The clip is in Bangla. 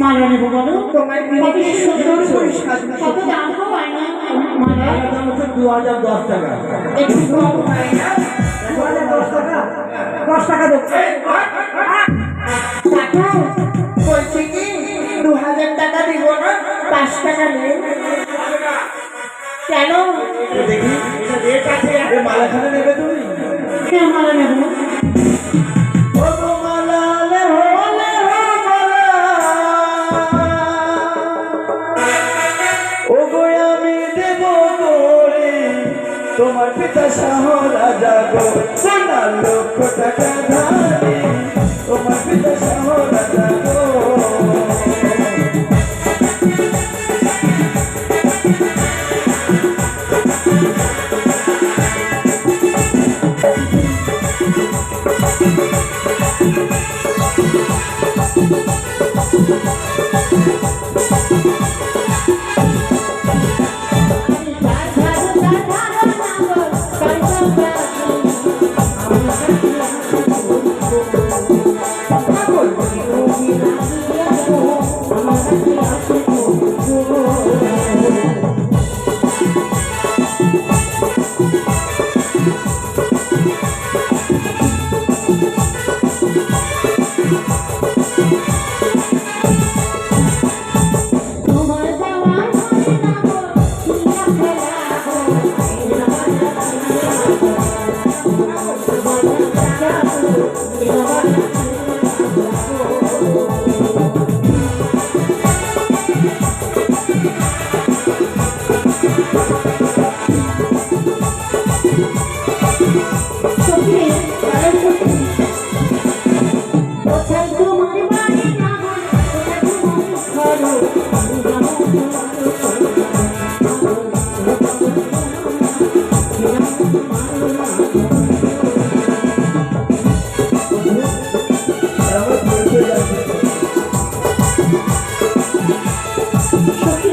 মালা নেবো বলো তোমার কত দাম তো হয় না মালা দাম হচ্ছে 2010 টাকা একটু কম হয় না 2010 টাকা 10 টাকা দেবো টাকা বলছি কি 2000 টাকা দিব না 5 টাকা নেই কেন দেখি এটা রেট আছে আরে মালা খানে নেবে তুমি হ্যাঁ মালা নেব তোমার পিতা শাহ রাজা গো 15 লক্ষ টাকা ধারে তোমার পিতা শাহ রাজা গো সত্যি